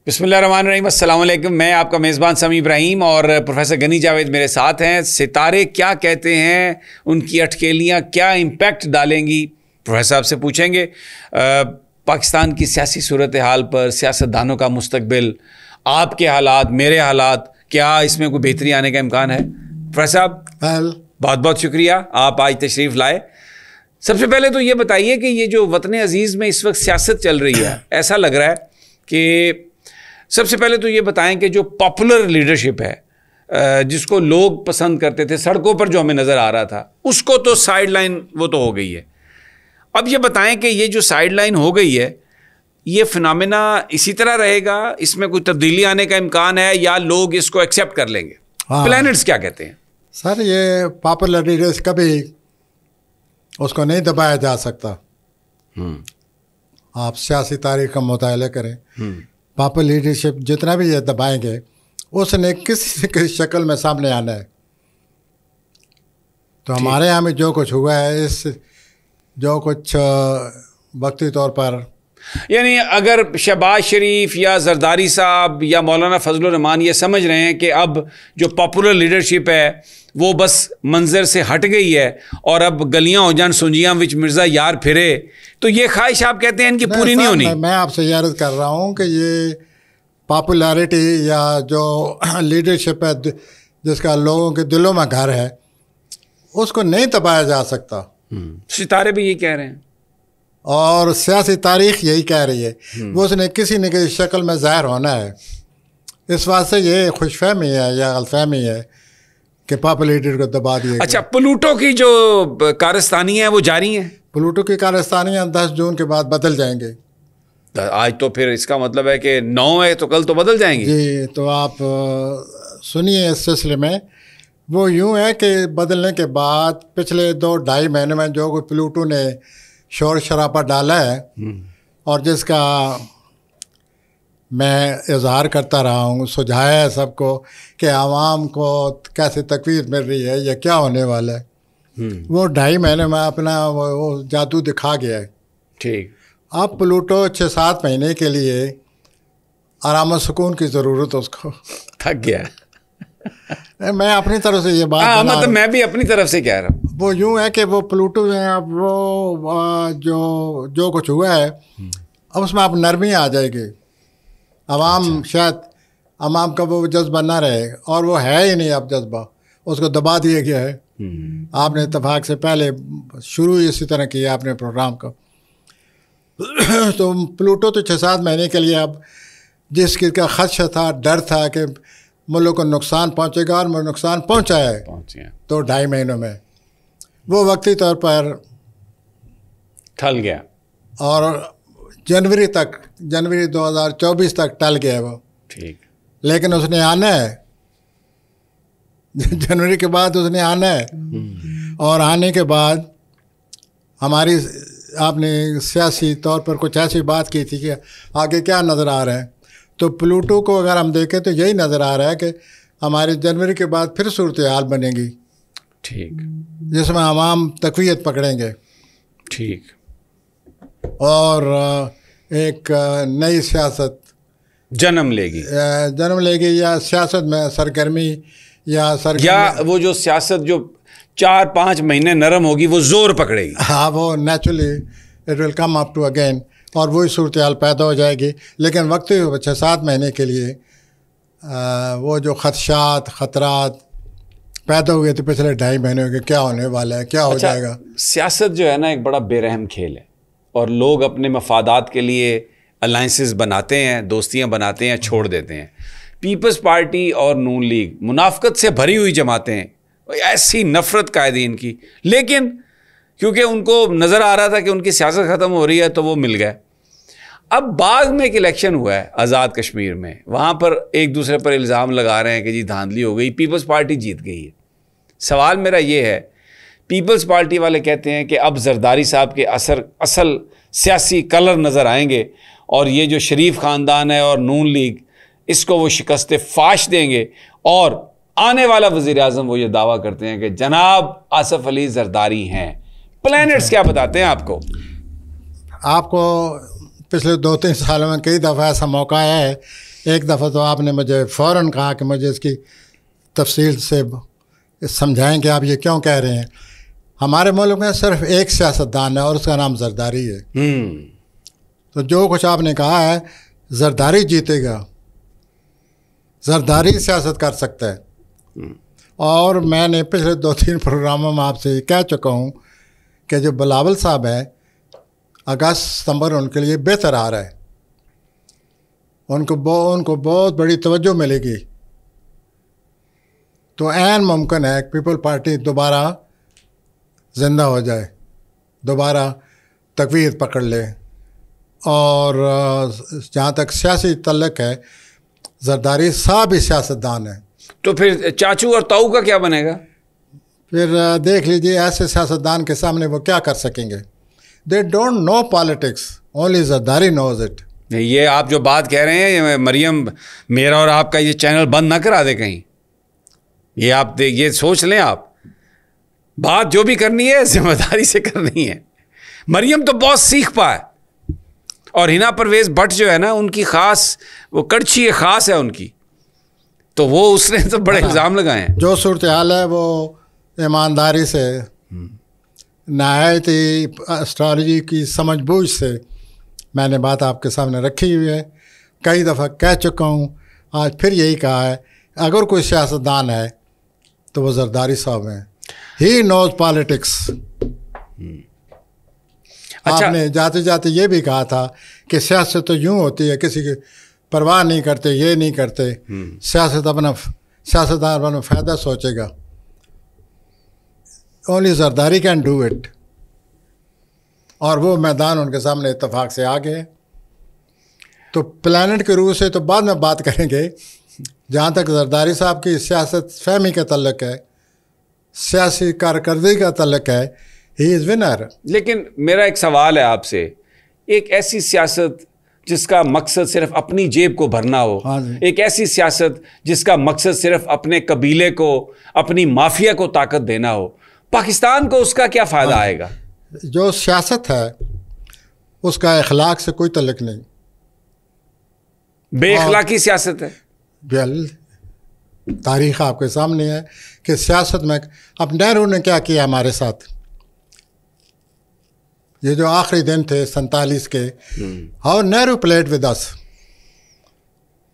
بسم اللہ الرحمن الرحیم، السلام علیکم. میں آپ کا میزبان سمیع ابراہیم اور پروفیسر غنی جاوید میرے ساتھ ہیں. ستارے کیا کہتے ہیں، ان کی اٹکیلیاں کیا امپیکٹ ڈالیں گی، پروفیسر صاحب سے پوچھیں گے. پاکستان کی سیاسی صورتحال پر، سیاستدانوں کا مستقبل، آپ کے حالات، میرے حالات، کیا اس میں کوئی بہتری آنے کا امکان ہے؟ پروفیسر صاحب بہت بہت شکریہ، آپ آج تشریف لائے. سب سے پہلے تو یہ بتائیے کہ یہ جو وطن عزیز میں اس وقت سیاست چل رہی ہے، ایسا لگ رہا ہے کہ سب سے پہلے تو یہ بتائیں کہ جو پاپولر لیڈرشپ ہے، جس کو لوگ پسند کرتے تھے، سڑکوں پر جو ہمیں نظر آ رہا تھا، اس کو تو سائیڈ لائن وہ تو ہو گئی ہے. اب یہ بتائیں کہ یہ جو سائیڈ لائن ہو گئی ہے، یہ فنامنا اسی طرح رہے گا، اس میں کوئی تبدیلی آنے کا امکان ہے یا لوگ اس کو ایکسیپٹ کر لیں گے؟ پلانٹس کیا کہتے ہیں؟ سر، یہ پاپولر لیڈرشپ کبھی اس کو نہیں دبایا جا سکتا. آپ سیاسی تاریخ کا مطالعہ کریں، پاپولر لیڈرشپ جتنا بھی یہ دبائیں گے، اس نے کسی کسی شکل میں سامنے آنا ہے. تو ہمارے یہاں میں جو کچھ ہوا ہے، اس جو کچھ وقتی طور پر، یعنی اگر شہباز شریف یا زرداری صاحب یا مولانا فضل الرحمان یہ سمجھ رہے ہیں کہ اب جو پاپولر لیڈرشپ ہے وہ بس منظر سے ہٹ گئی ہے اور اب گلیاں ہو جان سنجیاں وچ مرزا یار پھرے، تو یہ خواہش آپ کہتے ہیں ان کی پوری نہیں ہونی؟ میں آپ سے یہ عرض کر رہا ہوں کہ یہ پاپولیرٹی یا جو لیڈرشپ ہے جس کا لوگوں کے دلوں میں گھر ہے، اس کو نہیں دبایا جا سکتا. ستارے بھی یہ کہہ رہے ہیں اور سیاسی تاریخ یہی کہہ رہی ہے، وہ اس نے کسی نہ کسی شکل میں ظاہر ہونا ہے. اس واسطے یہ خوش فہمی ہے یا غلط فہمی ہے کہ پاپولیٹر کو دبا دیا. اچھا، پلوٹو کی جو کارستانی ہیں وہ جاری ہیں؟ پلوٹو کی کارستانیاں 10 جون کے بعد بدل جائیں گے. آج تو پھر اس کا مطلب ہے کہ 9 ہے تو کل تو بدل جائیں گے. جی، تو آپ سنیے اس سلسلے میں. وہ یوں ہے کہ بدلنے کے بعد پچھلے 2-2.5 مہینے میں جو کوئی پلوٹو نے شور شرابہ ڈالا ہے اور جس کا میں اظہار کرتا رہا ہوں، سجھایا ہے سب کو کہ عوام کو کیسے تقویت مل رہی ہے یا کیا ہونے والا ہے، وہ 2.5 مہینے میں اپنا وہ جادو دکھا گیا ہے. ٹھیک. اب پلوٹو 6-7 مہینے کے لیے آرام و سکون کی ضرورت اس کو تھک گیا. میں اپنی طرف سے یہ بات مطلب میں بھی اپنی طرف سے کہہ رہا ہوں. وہ یوں ہے کہ وہ پلوٹو میں اب وہ جو کچھ ہوا ہے، اب اس میں اب نرمی آ جائے گی. عوام شاید عوام کا وہ جذبہ نہ رہے، اور وہ ہے ہی نہیں اب جذبہ، اس کو دبا دیا گیا ہے. آپ نے اتفاق سے پہلے شروع اسی طرح کیا اپنے پروگرام کا. تو پلوٹو تو 6-7 مہینے کے لیے اب جس چیز کا خدشہ تھا، ڈر تھا کہ ملک کو نقصان پہنچے گا، اور نقصان پہنچا ہے 2-2.5 مہینوں میں، وہ وقتی طور پر ٹل گیا اور جنوری 2024 تک ٹل گیا وہ. ٹھیک. لیکن اس نے آنا ہے، جنوری کے بعد اس نے آنا ہے، اور آنے کے بعد ہماری آپ نے سیاسی طور پر کچھ ایسی بات کی تھی کہ آگے کیا نظر آ رہا ہے. تو پلوٹو کو اگر ہم دیکھیں تو یہی نظر آ رہا ہے کہ ہماری جنوری کے بعد پھر صورتحال بنے گی. ٹھیک. جس میں عوام تقویت پکڑیں گے. ٹھیک. اور ایک نئی سیاست جنم لے گی یا سیاست میں سرگرمی یا وہ جو سیاست جو 4-5 مہینے نرم ہوگی وہ زور پکڑے گی. ہاں، وہ naturally it will come up to again, اور وہی صورتحال پیدا ہو جائے گی. لیکن وقت 6-7 مہینے کے لیے وہ جو خطرات پیدا ہوئے تھے پچھلے 2.5 مہینوں کے، کیا ہونے والا ہے، کیا ہو جائے گا. سیاست جو ہے نا ایک بڑا بے رحم کھیل ہے، اور لوگ اپنے مفادات کے لیے الائنسز بناتے ہیں، دوستیاں بناتے ہیں، چھوڑ دیتے ہیں. پیپلز پارٹی اور نون لیگ منافقت سے بھری ہوئی جماعتیں ہیں، ایسی نفرت قائدین کی، لیکن کیونکہ ان کو نظر آ رہا تھا کہ ان کی سیاست ختم ہو رہی ہے تو وہ مل گئے. اب باغ میں ایک الیکشن ہوا ہے آزاد کشمیر میں، وہاں پر ایک دوسرے پر الزام لگا رہے ہیں کہ جی دھاندلی ہو گئی، پیپلز پارٹی جیت گئی ہے. سوال میرا یہ ہے، پیپلز پارٹی والے کہتے ہیں کہ اب زرداری صاحب کے اصل سیاسی کلر نظر آئیں گے، اور یہ جو شریف خاندان ہے اور نون لیگ، اس کو وہ شکست فاش دیں گے، اور آنے والا وزیر اعظم وہ یہ دعویٰ کرتے ہیں کہ جناب آصف علی زرداری ہیں. پلانٹس کیا بتاتے ہیں آپ کو؟ آپ کو پچھلے 2-3 سالوں میں کئی دفعہ ایسا موقع آیا ہے ایک دفعہ تو آپ نے مجھے فوراً کہا کہ مجھے اس کی تفصیل سے سمجھائیں کہ آپ یہ کیوں کہہ رہے ہیں. ہمارے ملک میں صرف ایک سیاستدان ہے اور اس کا نام زرداری ہے. تو جو کچھ آپ نے کہا ہے زرداری جیتے گا، زرداری سیاست کر سکتا ہے. اور میں نے پچھلے 2-3 پروگراموں میں آپ سے یہ کہہ چکا ہوں کہ جو بلاول صاحب ہیں اگست ستمبر ان کے لیے بہتر آ رہا ہے. ان کو بہت بڑی توجہ ملے گی. تو عین ممکن ہے کہ پیپل پارٹی دوبارہ زندہ ہو جائے، دوبارہ تقویت پکڑ لے. اور جہاں تک سیاسی تعلق ہے زرداری صاحب ہی سیاستدان ہیں. تو پھر چاچو اور تاؤ کا کیا بنے گا؟ پھر دیکھ لیجیے ایسے سیاستدان کے سامنے وہ کیا کر سکیں گے. They don't know politics, only Zardari knows it. یہ آپ جو بات کہہ رہے ہیں مریم، میرا اور آپ کا یہ چینل بند نہ کرا دے کہیں. یہ آپ یہ سوچ لیں، آپ بات جو بھی کرنی ہے ذمہ داری سے کرنی ہے. مریم تو بہت سیکھ پا ہے، اور ہنا پرویز بٹ جو ہے نا ان کی خاص وہ کڑچھی خاص ہے ان کی، تو وہ اس نے تو بڑے الزام لگائے ہیں. جو صورتحال ہے وہ ایمانداری سے، نہایت ہی اسٹرالوجی کی سمجھ بوجھ سے میں نے بات آپ کے سامنے رکھی ہوئی ہے. کئی دفعہ کہہ چکا ہوں، آج پھر یہی کہا ہے، اگر کوئی سیاستدان ہے تو وہ زرداری صاحب ہیں. ہی نوز پالیٹکس. آپ نے جاتے جاتے یہ بھی کہا تھا کہ سیاست تو یوں ہوتی ہے، کسی کی پرواہ نہیں کرتے، یہ نہیں کرتے، سیاستدان اپنا فائدہ سوچے گا. Only Zardari can do it. اور وہ میدان ان کے سامنے اتفاق سے آ گئے. تو پلانٹ کے روح سے تو بعد میں بات کریں گے. جہاں تک زرداری صاحب کی سیاست فہمی کا تعلق ہے، سیاسی کارکردگی کا تعلق ہے، ہی از ونر. لیکن میرا ایک سوال ہے آپ سے، ایک ایسی سیاست جس کا مقصد صرف اپنی جیب کو بھرنا ہو، ایک ایسی سیاست جس کا مقصد صرف اپنے قبیلے کو، اپنی مافیا کو طاقت دینا ہو، پاکستان کو اس کا کیا فائدہ آئے گا؟ جو سیاست ہے اس کا اخلاق سے کوئی تعلق نہیں. بے اخلاقی سیاست ہے. تاریخ آپ کے سامنے ہے کہ سیاست میں اب نہرو نے کیا کیا ہمارے ساتھ. یہ جو آخری دن تھے 47 کے، how Nehru played with us.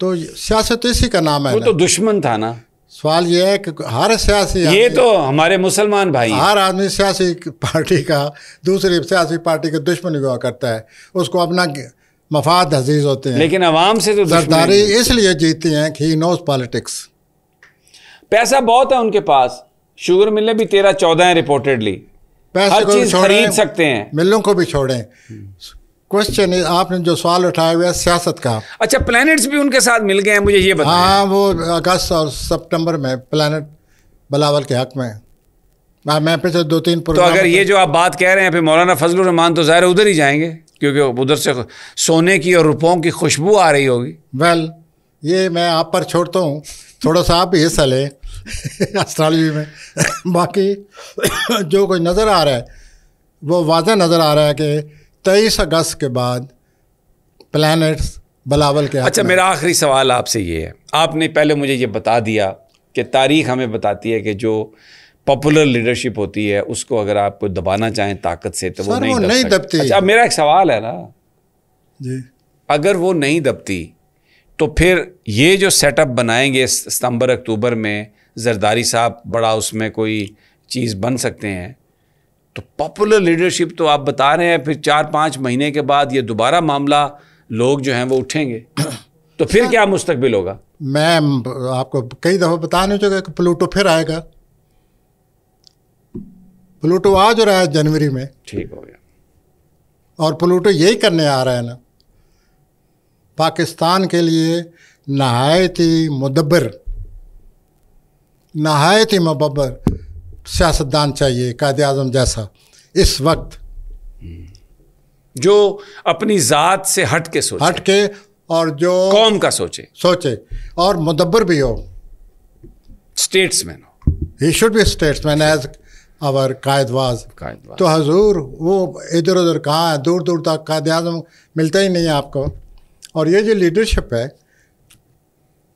تو سیاست اسی کا نام ہے. وہ تو دشمن تھا نا. سوال یہ ہے کہ ہر سیاسی یہ تو ہمارے مسلمان بھائی، ہر آدمی سیاسی پارٹی کا دوسری سیاسی پارٹی کا دشمن ہوا کرتا ہے، اس کو اپنا مفاد عزیز ہوتے ہیں. لیکن عوام سے تو زرداری اس لیے جیتی ہیں کہ ہی نوز پالیٹکس. پیسہ بہت ہے ان کے پاس، شوگر ملیں بھی 13-14 ہیں رپورٹڈلی، ہر چیز خرید سکتے ہیں. ملوں کو بھی چھوڑیں. کوشچن آپ نے جو سوال اٹھایا ہوا ہے سیاست کا. اچھا پلانٹس بھی ان کے ساتھ مل گئے ہیں، مجھے یہ بتائیں. ہاں، وہ اگست اور سپٹمبر میں پلانٹ بلاول کے حق میں میں پچھلے 2-3 تو اگر یہ جو آپ بات کہہ رہے ہیں پھر مولانا فضل الرحمان تو ظاہر ادھر ہی جائیں گے، کیونکہ ادھر سے سونے کی اور روپوں کی خوشبو آ رہی ہوگی. ویل یہ میں آپ پر چھوڑتا ہوں، تھوڑا سا آپ بھی حصہ لیں اسٹرالوجی میں. باقی جو کوئی نظر آ رہا ہے وہ واضح نظر آ رہا ہے کہ 23 اگست کے بعد پلانٹس بلاول کے. اچھا میرا آخری سوال آپ سے یہ ہے، آپ نے پہلے مجھے یہ بتا دیا کہ تاریخ ہمیں بتاتی ہے کہ جو پاپولر لیڈرشپ ہوتی ہے اس کو اگر آپ کو دبانا چاہیں طاقت سے تو وہ نہیں دبتی. اچھا اب میرا ایک سوال ہے نا جی، اگر وہ نہیں دبتی تو پھر یہ جو سیٹ اپ بنائیں گے ستمبر اکتوبر میں، زرداری صاحب بڑا اس میں کوئی چیز بن سکتے ہیں، تو پاپولر لیڈرشپ تو آپ بتا رہے ہیں پھر 4-5 مہینے کے بعد یہ دوبارہ معاملہ لوگ جو ہیں وہ اٹھیں گے، تو پھر کیا مستقبل ہوگا؟ میں آپ کو کئی دفعہ بتا نہیں چکا کہ پلوٹو پھر آئے گا. پلوٹو آ جو رہا ہے جنوری میں، ٹھیک ہو گیا. اور پلوٹو یہی کرنے آ رہا ہے نا. پاکستان کے لیے نہایت ہی مدبر، نہایت ہی مببر سیاستدان چاہیے، قائد اعظم جیسا اس وقت، جو اپنی ذات سے ہٹ کے سوچے، ہٹ کے، اور جو قوم کا سوچے اور مدبر بھی ہو، اسٹیٹس مین ہو. He should be statesman as our Quaid was. تو حضور وہ ادھر ادھر کہاں ہے، دور دور تک قائد اعظم ملتا ہی نہیں ہے آپ کو. اور یہ جو لیڈرشپ ہے